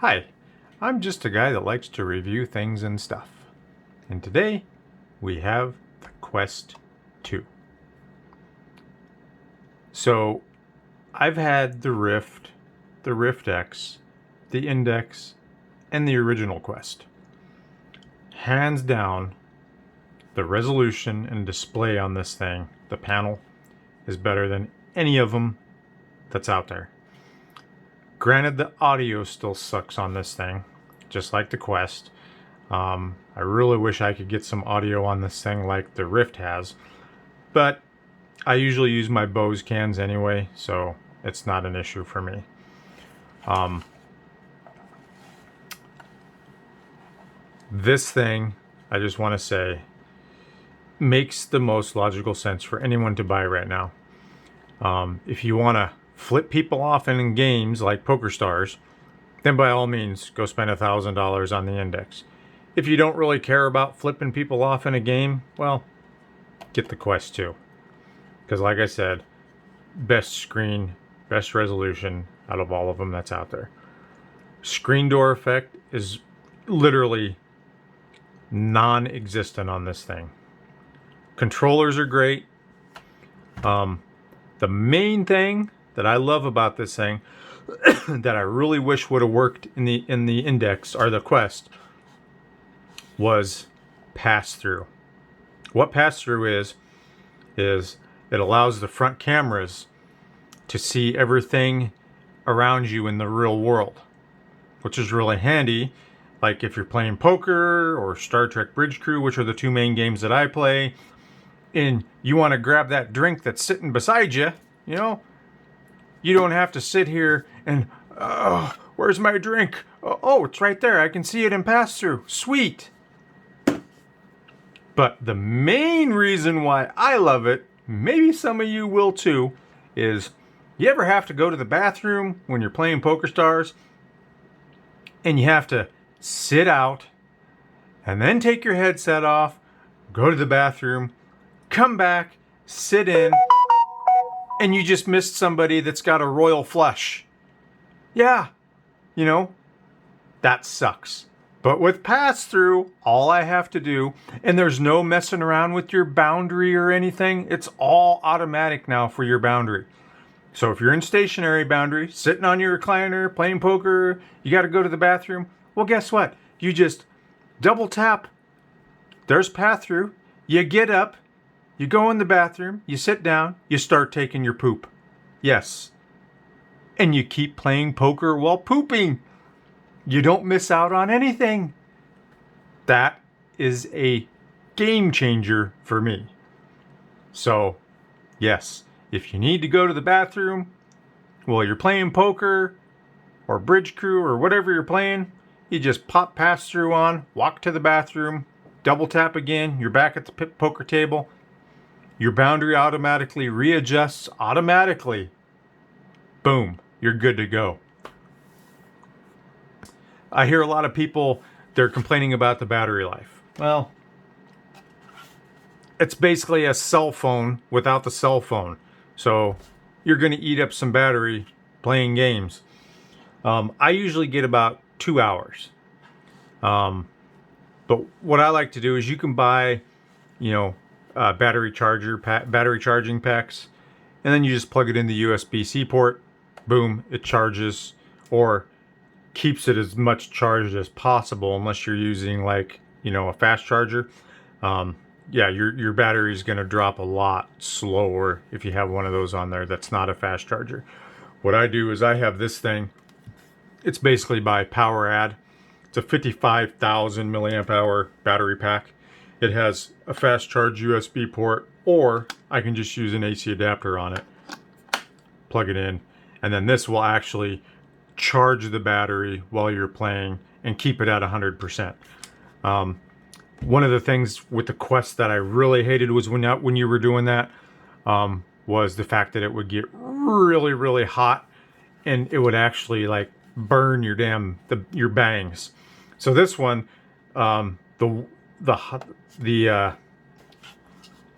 Hi, I'm just a guy that likes to review things and stuff. And today we have the Quest 2. So I've had the Rift X, the Index, and the original Quest. Hands down, the resolution and display on this thing, the panel, is better than any of them that's out there. Granted, the audio still sucks on this thing, just like the Quest. I really wish I could get some audio on this thing like the Rift has, but I usually use my Bose cans anyway, so it's not an issue for me. This thing, I just want to say, makes the most logical sense for anyone to buy right now. If you want to flip people off in games like PokerStars, then by all means go spend $1,000 on the Index. If you don't really care about flipping people off in a game, well, get the Quest 2. Because like I said, best screen, best resolution out of all of them that's out there. Screen door effect is literally non-existent on this thing. Controllers are great. The main thing that I love about this thing that I really wish would have worked in the Index or the Quest was pass-through. What pass-through is it allows the front cameras to see everything around you in the real world, which is really handy. Like if you're playing poker or Star Trek Bridge Crew, which are the two main games that I play, and you want to grab that drink that's sitting beside you, you know, you don't have to sit here and, where's my drink? Oh, it's right there. I can see it in pass-through. Sweet. But the main reason why I love it, maybe some of you will too, is you ever have to go to the bathroom when you're playing PokerStars and you have to sit out and then take your headset off, go to the bathroom, come back, sit in, and you just missed somebody that's got a royal flush. Yeah, you know, that sucks. But with pass-through, all I have to do, and there's no messing around with your boundary or anything, it's all automatic now for your boundary. So if you're in stationary boundary, sitting on your recliner, playing poker, you got to go to the bathroom, well, guess what? You just double tap. There's pass-through. You get up. You go in the bathroom, you sit down, you start taking your poop. Yes. And you keep playing poker while pooping. You don't miss out on anything. That is a game changer for me. So, yes, if you need to go to the bathroom while you're playing poker or Bridge Crew or whatever you're playing, you just pop pass-through on, walk to the bathroom, double tap again, you're back at the poker table. Your boundary automatically readjusts automatically. Boom, you're good to go. I hear a lot of people, they're complaining about the battery life. Well, it's basically a cell phone without the cell phone. So you're going to eat up some battery playing games. I usually get about 2 hours. But what I like to do is you can buy, battery charging packs, and then you just plug it in the USB-C port. Boom, it charges, or keeps it as much charged as possible, unless you're using a fast charger. Your battery is going to drop a lot slower if you have one of those on there that's not a fast charger. What I do is I have this thing. It's basically by PowerAd. It's a 55,000 milliamp hour battery pack. It has a fast charge USB port, or I can just use an AC adapter on it, plug it in, and then this will actually charge the battery while you're playing and keep it at 100%. One of the things with the Quest that I really hated was when you were doing that, was the fact that it would get really, really hot, and it would actually burn your bangs. So this one,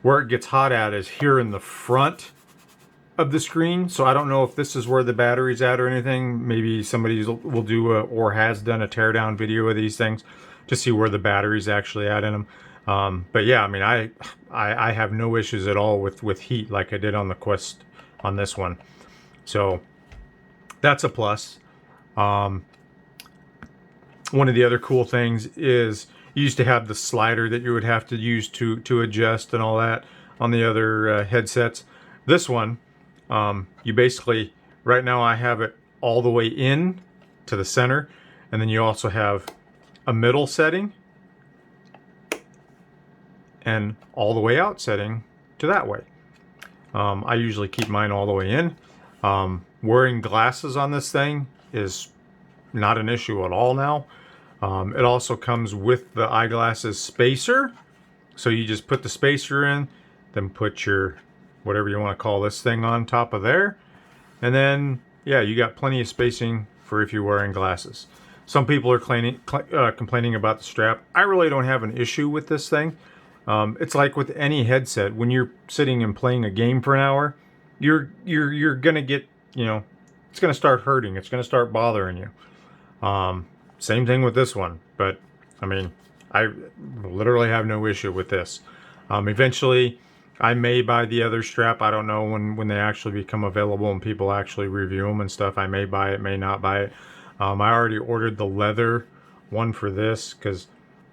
where it gets hot at is here in the front, of the screen, so I don't know if this is where the battery's at or anything. Maybe somebody will do or has done a teardown video of these things to see where the battery's actually at in them. But yeah, I mean, I have no issues at all with heat like I did on the Quest on this one. So that's a plus. One of the other cool things is you used to have the slider that you would have to use to adjust and all that on the other headsets. This one, you basically, right now I have it all the way in to the center, and then you also have a middle setting and all the way out setting to that way. I usually keep mine all the way in. Wearing glasses on this thing is not an issue at all now. It also comes with the eyeglasses spacer. So you just put the spacer in, then put your, whatever you want to call this thing on top of there. And then, yeah, you got plenty of spacing for if you're wearing glasses. Some people are complaining about the strap. I really don't have an issue with this thing. It's like with any headset. When you're sitting and playing a game for an hour, you're gonna get, you know, it's gonna start hurting. It's gonna start bothering you. Same thing with this one. But I mean, I literally have no issue with this. Eventually, I may buy the other strap. I don't know when they actually become available and people actually review them and stuff. I may buy it, may not buy it. I already ordered the leather one for this because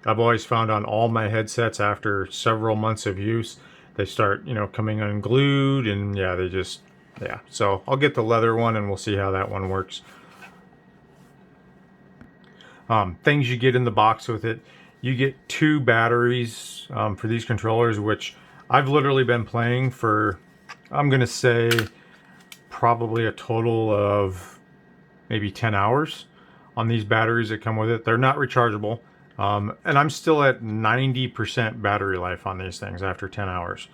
I've always found on all my headsets after several months of use, they start, you know, coming unglued, and yeah, they just, yeah. So I'll get the leather one and we'll see how that one works. Things you get in the box with it. You get 2 batteries for these controllers, which I've literally been playing for, I'm going to say, probably a total of maybe 10 hours on these batteries that come with it. They're not rechargeable. And I'm still at 90% battery life on these things after 10 hours.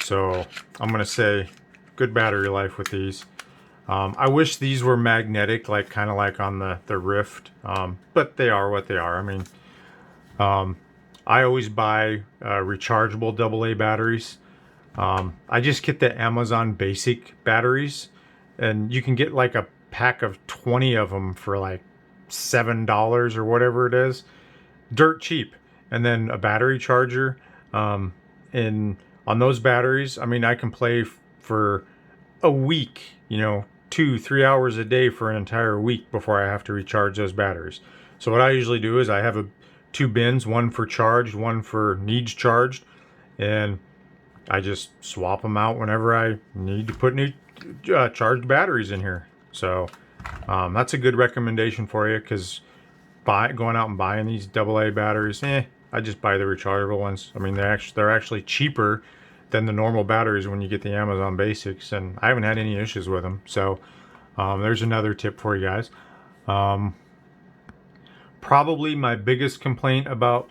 So I'm going to say good battery life with these. I wish these were magnetic, like kind of like on the Rift, but they are what they are. I mean, I always buy rechargeable AA batteries. I just get the Amazon basic batteries, and you can get like a pack of 20 of them for like $7 or whatever it is. Dirt cheap. And then a battery charger. And on those batteries, I mean, I can play for a week, you know, 2-3 hours a day for an entire week before I have to recharge those batteries. So what I usually do is I have 2 bins, one for charged, one for needs charged, and I just swap them out whenever I need to put new charged batteries in here. So that's a good recommendation for you, because going out and buying these AA batteries, I just buy the rechargeable ones. I mean, they're actually cheaper than the normal batteries when you get the Amazon Basics, and I haven't had any issues with them. So there's another tip for you guys. Probably my biggest complaint about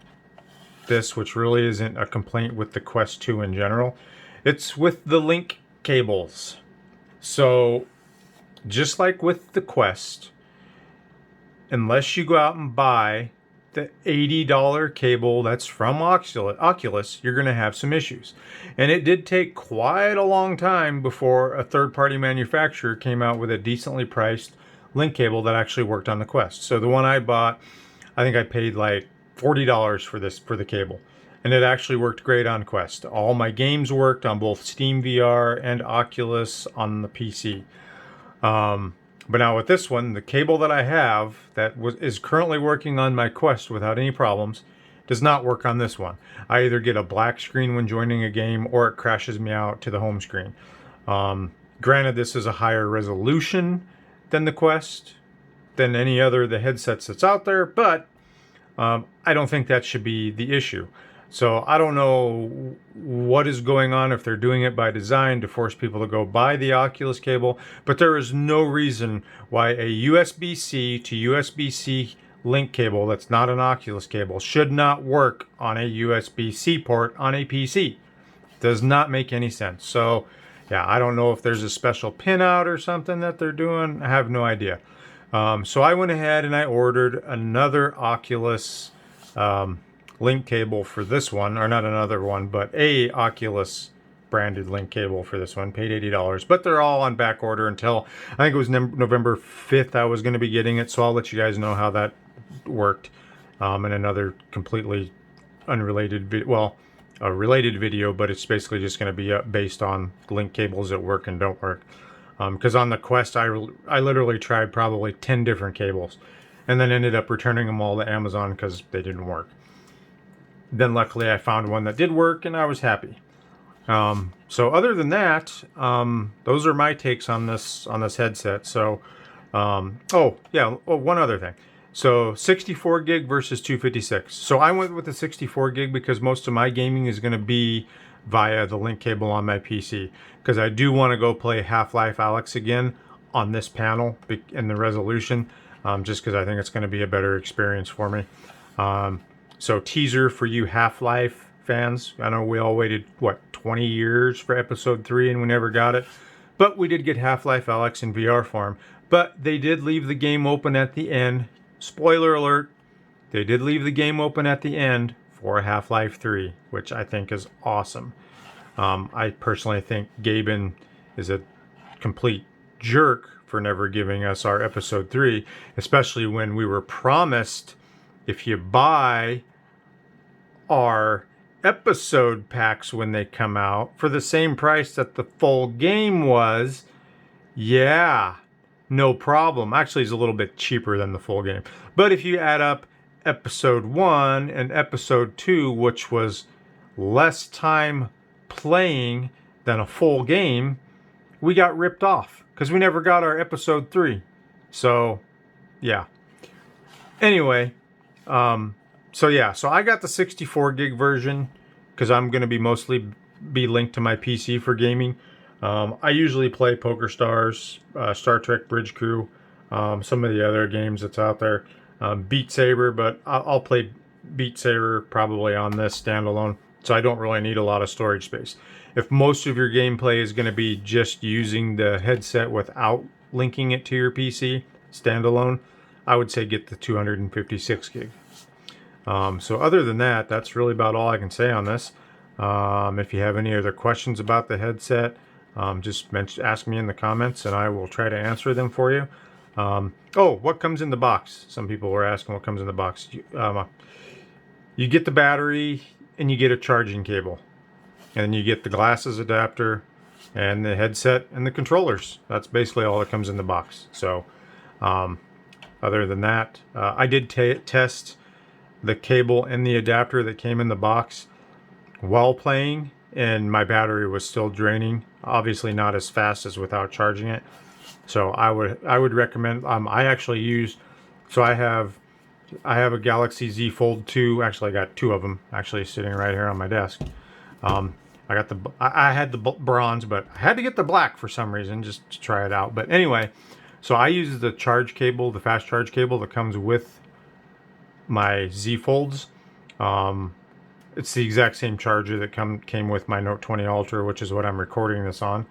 this, which really isn't a complaint with the Quest 2 in general, it's with the link cables. So just like with the Quest, unless you go out and buy the $80 cable that's from Oculus, you're going to have some issues. And it did take quite a long time before a third-party manufacturer came out with a decently priced link cable that actually worked on the Quest. So the one I bought, I think I paid like $40 for the cable, and it actually worked great on Quest. All my games worked on both Steam VR and Oculus on the PC. But now with this one, the cable that I have that is currently working on my Quest without any problems does not work on this one. I either get a black screen when joining a game, or it crashes me out to the home screen. Granted, this is a higher resolution than the Quest, than any other of the headsets that's out there, but I don't think that should be the issue. So I don't know what is going on, if they're doing it by design to force people to go buy the Oculus cable, but there is no reason why a USB-C to USB-C link cable that's not an Oculus cable should not work on a USB-C port on a PC. Does not make any sense. So yeah, I don't know if there's a special pin out or something that they're doing. I have no idea. So I went ahead and I ordered another Oculus link cable for this one, or not another one, but a Oculus branded link cable for this one. Paid $80, but they're all on back order until I think it was November 5th I was going to be getting it, so I'll let you guys know how that worked in another completely unrelated video. Well, a related video, but it's basically just going to be based on link cables that work and don't work. Because on the Quest, I literally tried probably 10 different cables and then ended up returning them all to Amazon because they didn't work. Then luckily I found one that did work and I was happy. So other than that, those are my takes on this headset. So, one other thing. So 64 gig versus 256. So I went with the 64 gig because most of my gaming is going to be via the link cable on my PC, because I do want to go play Half-Life Alyx again on this panel in the resolution, just because I think it's going to be a better experience for me. So teaser for you Half-Life fans. I know we all waited, what, 20 years for episode 3 and we never got it. But we did get Half-Life Alyx in VR form. But they did leave the game open at the end. Spoiler alert, they did leave the game open at the end for Half-Life 3, which I think is awesome. I personally think Gaben is a complete jerk for never giving us our episode 3, especially when we were promised if you buy our episode packs when they come out for the same price that the full game was, yeah, no problem. Actually, it's a little bit cheaper than the full game. But if you add up episode 1 and episode 2, which was less time playing than a full game, we got ripped off because we never got our episode 3. So, yeah. Anyway, so I got the 64 gig version because I'm going to be mostly linked to my PC for gaming. I usually play PokerStars, Star Trek Bridge Crew, some of the other games that's out there, Beat Saber, but I'll play Beat Saber probably on this standalone, so I don't really need a lot of storage space. If most of your gameplay is going to be just using the headset without linking it to your PC standalone, I would say get the 256 gig. So other than that, that's really about all I can say on this. If you have any other questions about the headset, just ask me in the comments and I will try to answer them for you. What comes in the box? Some people were asking what comes in the box. You get the battery and you get a charging cable. And then you get the glasses adapter and the headset and the controllers. That's basically all that comes in the box. So other than that, I did test the cable and the adapter that came in the box while playing, and my battery was still draining. Obviously not as fast as without charging it. So I would recommend. I actually used. So I have a Galaxy Z Fold 2. Actually, I got 2 of them actually sitting right here on my desk. I had the bronze, but I had to get the black for some reason just to try it out. But anyway, so I use the charge cable, the fast charge cable that comes with my Z Folds. It's the exact same charger that came with my Note 20 Ultra, which is what I'm recording this on.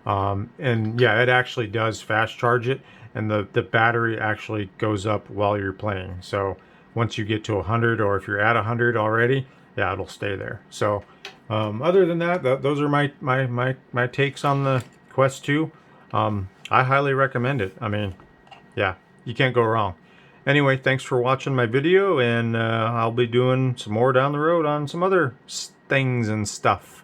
And yeah, it actually does fast charge it, and the battery actually goes up while you're playing. So once you get to 100, or if you're at 100 already, yeah, it'll stay there. So other than that, those are my takes on the Quest 2. I highly recommend it. I mean, yeah, you can't go wrong. Anyway, thanks for watching my video, and I'll be doing some more down the road on some other things and stuff.